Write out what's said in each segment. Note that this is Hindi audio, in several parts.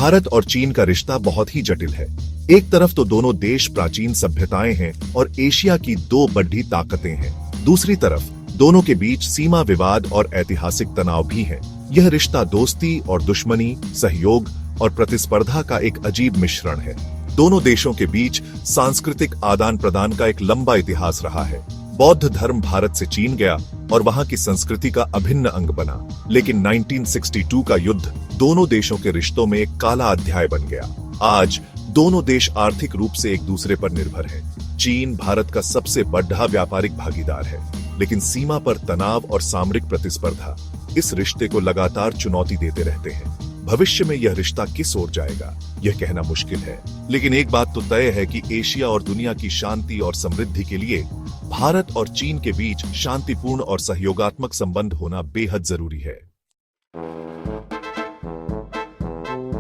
भारत और चीन का रिश्ता बहुत ही जटिल है। एक तरफ तो दोनों देश प्राचीन सभ्यताएं हैं और एशिया की दो बड़ी ताकतें हैं। दूसरी तरफ दोनों के बीच सीमा विवाद और ऐतिहासिक तनाव भी है। यह रिश्ता दोस्ती और दुश्मनी, सहयोग और प्रतिस्पर्धा का एक अजीब मिश्रण है। दोनों देशों के बीच सांस्कृतिक आदान प्रदान का एक लंबा इतिहास रहा है। बौद्ध धर्म भारत से चीन गया और वहां की संस्कृति का अभिन्न अंग बना। लेकिन 1962 का युद्ध दोनों देशों के रिश्तों में एक काला अध्याय बन गया। आज दोनों देश आर्थिक रूप से एक दूसरे पर निर्भर हैं। चीन भारत का सबसे बड़ा व्यापारिक भागीदार है, लेकिन सीमा पर तनाव और सामरिक प्रतिस्पर्धा इस रिश्ते को लगातार चुनौती देते रहते हैं। भविष्य में यह रिश्ता किस ओर जाएगा, यह कहना मुश्किल है। लेकिन एक बात तो तय है कि एशिया और दुनिया की शांति और समृद्धि के लिए भारत और चीन के बीच शांतिपूर्ण और सहयोगात्मक संबंध होना बेहद जरूरी है।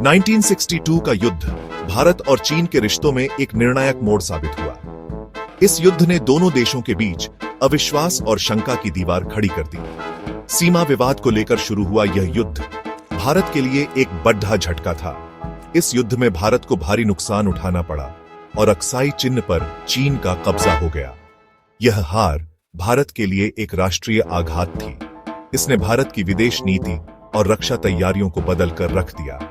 1962 का युद्ध भारत और चीन के रिश्तों में एक निर्णायक मोड़ साबित हुआ। इस युद्ध ने दोनों देशों के बीच अविश्वास और शंका की दीवार खड़ी कर दी। सीमा विवाद को लेकर शुरू हुआ यह युद्ध भारत के लिए एक बड़ा झटका था। इस युद्ध में भारत को भारी नुकसान उठाना पड़ा और अक्साई चिन्ह पर चीन का कब्जा हो गया। यह हार भारत के लिए एक राष्ट्रीय आघात थी। इसने भारत की विदेश नीति और रक्षा तैयारियों को बदलकर रख दिया।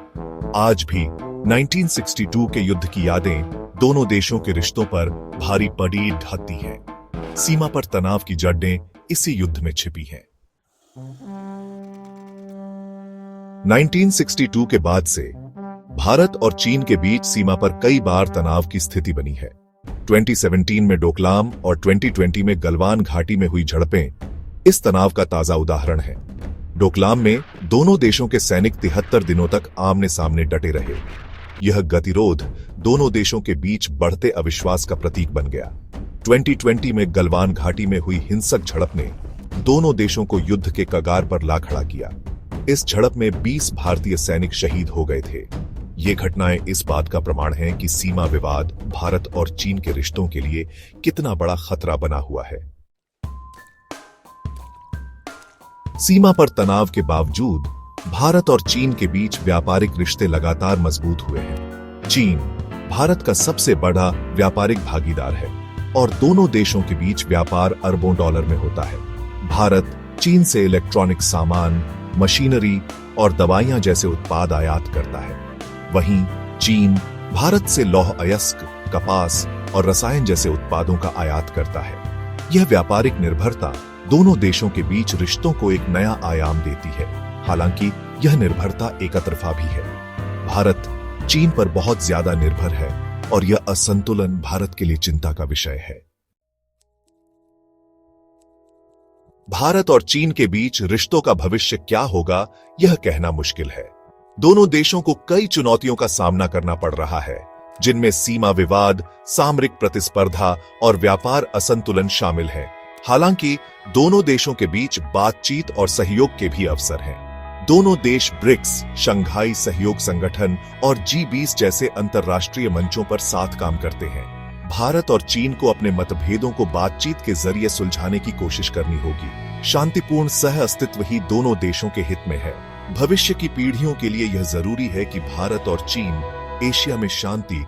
आज भी 1962 के युद्ध की यादें दोनों देशों के रिश्तों पर भारी पड़ी ढाती हैं। सीमा पर तनाव की जड़ें इसी युद्ध में छिपी हैं। 1962 के बाद से भारत और चीन के बीच सीमा पर कई बार तनाव की स्थिति बनी है। 2017 में डोकलाम और 2020 में गलवान घाटी में हुई झड़पें इस तनाव का ताजा उदाहरण है। डोकलाम में दोनों देशों के सैनिक 73 दिनों तक आमने सामने डटे रहे। यह गतिरोध दोनों देशों के बीच बढ़ते अविश्वास का प्रतीक बन गया। 2020 में गलवान घाटी में हुई हिंसक झड़प ने दोनों देशों को युद्ध के कगार पर ला खड़ा किया। इस झड़प में 20 भारतीय सैनिक शहीद हो गए थे। ये घटनाएं इस बात का प्रमाण हैं कि सीमा विवाद भारत और चीन के रिश्तों के लिए कितना बड़ा खतरा बना हुआ है। सीमा पर तनाव के बावजूद भारत और चीन के बीच व्यापारिक रिश्ते लगातार मजबूत हुए हैं। चीन भारत का सबसे बड़ा व्यापारिक भागीदार है और दोनों देशों के बीच व्यापार अरबों डॉलर में होता है। भारत चीन से इलेक्ट्रॉनिक सामान, मशीनरी और दवाइयां जैसे उत्पाद आयात करता है। वहीं चीन भारत से लौह अयस्क, कपास और रसायन जैसे उत्पादों का आयात करता है। यह व्यापारिक निर्भरता दोनों देशों के बीच रिश्तों को एक नया आयाम देती है। हालांकि यह निर्भरता एकतरफा भी है। भारत चीन पर बहुत ज्यादा निर्भर है और यह असंतुलन भारत के लिए चिंता का विषय है। भारत और चीन के बीच रिश्तों का भविष्य क्या होगा, यह कहना मुश्किल है। दोनों देशों को कई चुनौतियों का सामना करना पड़ रहा है, जिनमें सीमा विवाद, सामरिक प्रतिस्पर्धा और व्यापार असंतुलन शामिल है। हालांकि दोनों देशों के बीच बातचीत और सहयोग के भी अवसर हैं। दोनों देश ब्रिक्स, शंघाई सहयोग संगठन और G20 जैसे अंतर्राष्ट्रीय मंचों पर साथ काम करते हैं। भारत और चीन को अपने मतभेदों को बातचीत के जरिए सुलझाने की कोशिश करनी होगी। शांतिपूर्ण सह अस्तित्व ही दोनों देशों के हित में है। भविष्य की पीढ़ियों के लिए यह जरूरी है कि भारत और चीन एशिया में शांति